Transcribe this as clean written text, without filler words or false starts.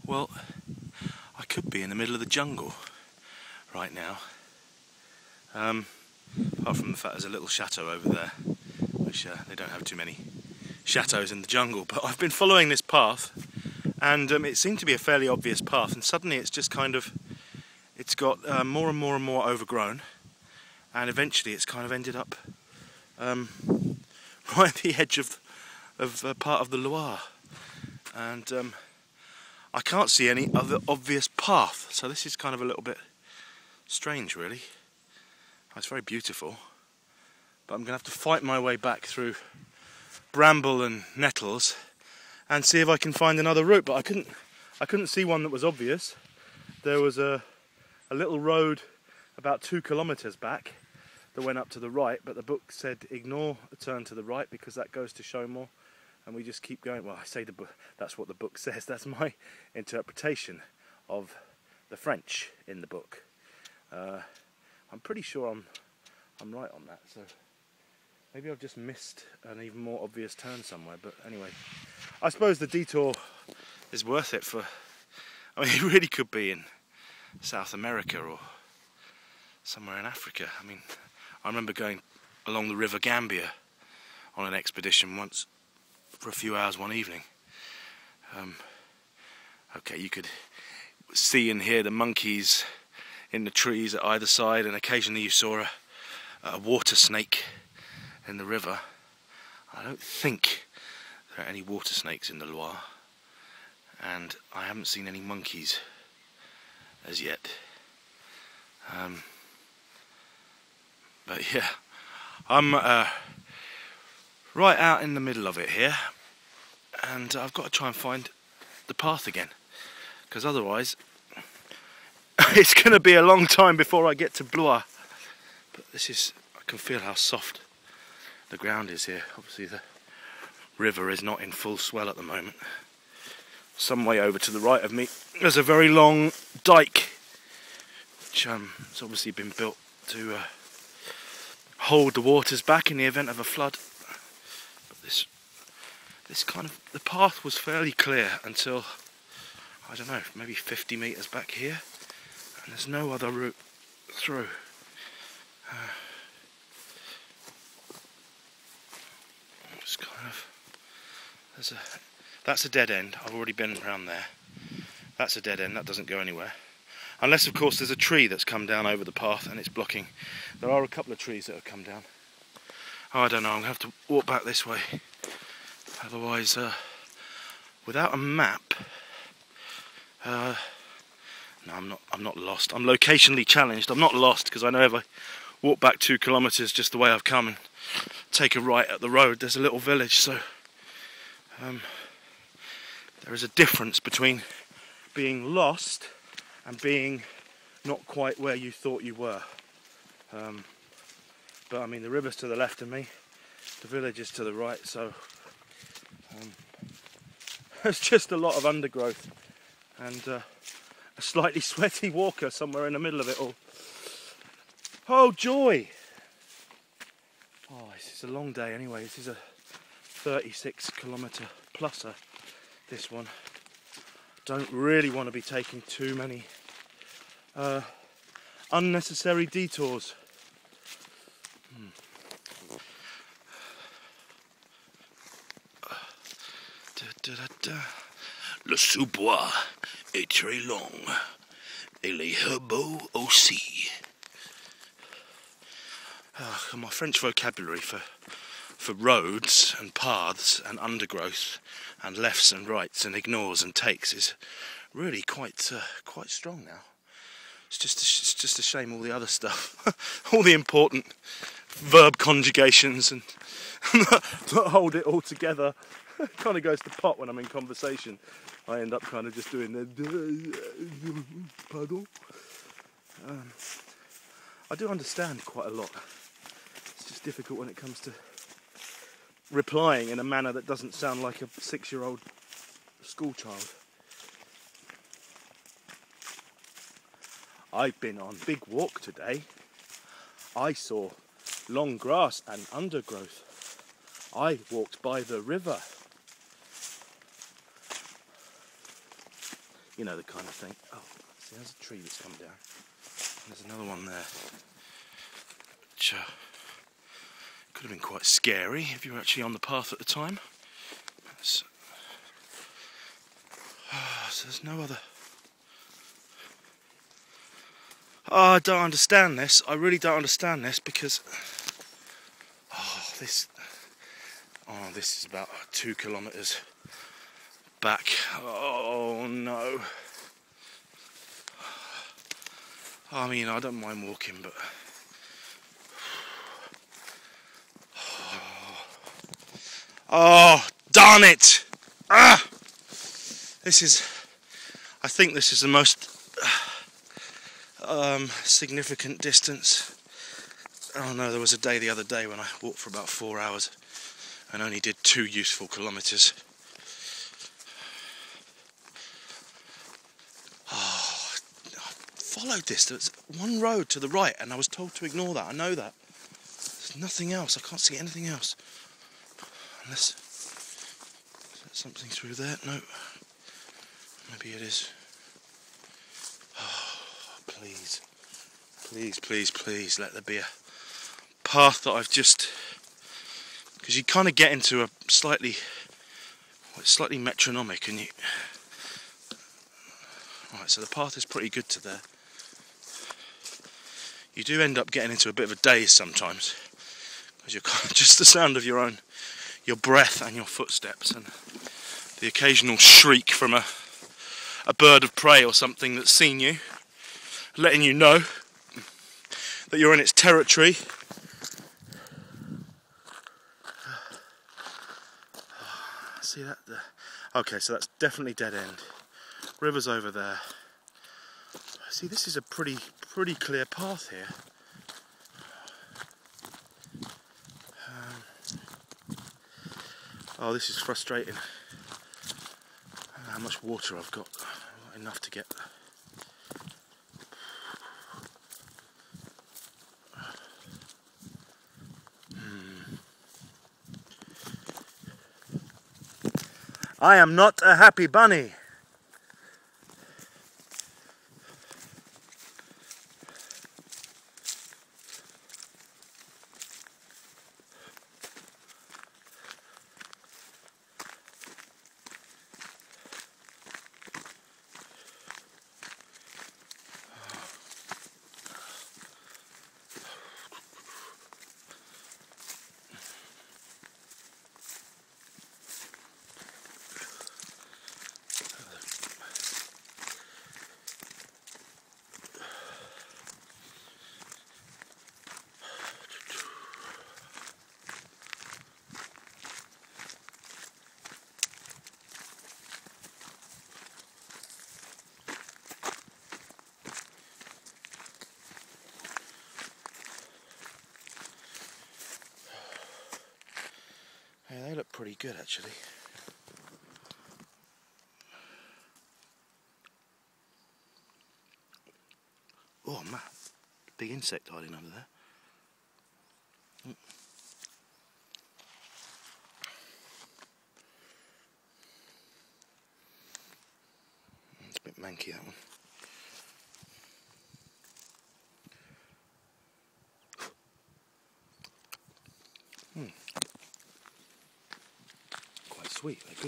Well, I could be in the middle of the jungle right now. Apart from the fact there's a little chateau over there, which they don't have too many chateaus in the jungle. But I've been following this path, and it seemed to be a fairly obvious path, and suddenly it's just kind of, it's got more and more and more overgrown, and eventually it's kind of ended up right at the edge of part of the Loire, and I can't see any other obvious path, so this is kind of a little bit strange, really. It's very beautiful, but I'm going to have to fight my way back through bramble and nettles and see if I can find another route. But I couldn't see one that was obvious. There was a little road about 2 kilometers back that went up to the right, but the book said ignore a turn to the right because that goes to Chaumont, and we just keep going. Well, I say the book, that's what the book says. That's my interpretation of the French in the book. I'm pretty sure I'm right on that, so maybe I've just missed an even more obvious turn somewhere. But anyway, I suppose the detour is worth it for, I mean, it really could be in South America or somewhere in Africa. I mean, I remember going along the River Gambia on an expedition once for a few hours one evening. Okay, you could see and hear the monkeys in the trees at either side, and occasionally you saw a water snake in the river. I don't think there are any water snakes in the Loire, and I haven't seen any monkeys as yet. But yeah, I'm right out in the middle of it here, and I've got to try and find the path again, because otherwise it's going to be a long time before I get to Blois. But this is, I can feel how soft the ground is here. Obviously the river is not in full swell at the moment. Some way over to the right of me there's a very long dike, which has obviously been built to hold the waters back in the event of a flood. But this kind of, the path was fairly clear until, I don't know, maybe 50 metres back here. And there's no other route through. It's kind of, that's a dead end. I've already been around there. That's a dead end. That doesn't go anywhere, unless of course there's a tree that's come down over the path and it's blocking. There are a couple of trees that have come down. Oh, I don't know. I'm gonna have to walk back this way. Otherwise, without a map. No, I'm not lost. I'm locationally challenged. I'm not lost because I know if I walk back 2 kilometers just the way I've come and take a right at the road, there's a little village. So there is a difference between being lost and being not quite where you thought you were. But I mean, the river's to the left of me, the village is to the right, so there's just a lot of undergrowth and a slightly sweaty walker somewhere in the middle of it all. Oh joy! Oh, this is a long day anyway. This is a 36 kilometre pluser, this one. Don't really want to be taking too many unnecessary detours. Le sous-bois est très long, et les herbeaux aussi. My French vocabulary for roads and paths and undergrowth and lefts and rights and ignores and takes is really quite strong now. It's just a shame all the other stuff, all the important verb conjugations and that hold it all together kind of goes to pot when I'm in conversation. I end up kind of just doing the pardon. I do understand quite a lot. It's just difficult when it comes to replying in a manner that doesn't sound like a 6-year-old schoolchild. I've been on big walk today. I saw long grass and undergrowth. I walked by the river. You know, the kind of thing. Oh, see, there's a tree that's come down. There's another one there, which could have been quite scary if you were actually on the path at the time. So there's no other. Oh, I don't understand this. I really don't understand this because this is about 2 kilometres back. Oh no. I mean, I don't mind walking, but oh, darn it! Ah! I think this is the most significant distance. Oh no, there was a day the other day when I walked for about 4 hours and only did 2 useful kilometres. Oh, I followed this. There's one road to the right and I was told to ignore that. I know that. There's nothing else. I can't see anything else. Unless there's something through there. No. Maybe it is. Oh, please. Please, please, please let there be a path that I've just... Because you kind of get into a slightly metronomic and you... Right, so the path is pretty good to there. You do end up getting into a bit of a daze sometimes. Because you're kind of just the sound of your breath and your footsteps and the occasional shriek from a bird of prey or something that's seen you, letting you know that you're in its territory. See that there? Okay, so that's definitely dead end. River's over there. See, this is a pretty clear path here. Oh, this is frustrating. I don't know how much water I've got. Not enough to get. I am not a happy bunny. Yeah, they look pretty good actually. Oh man, big insect hiding under there. It's a bit manky, that one. Quite sweet, they're good.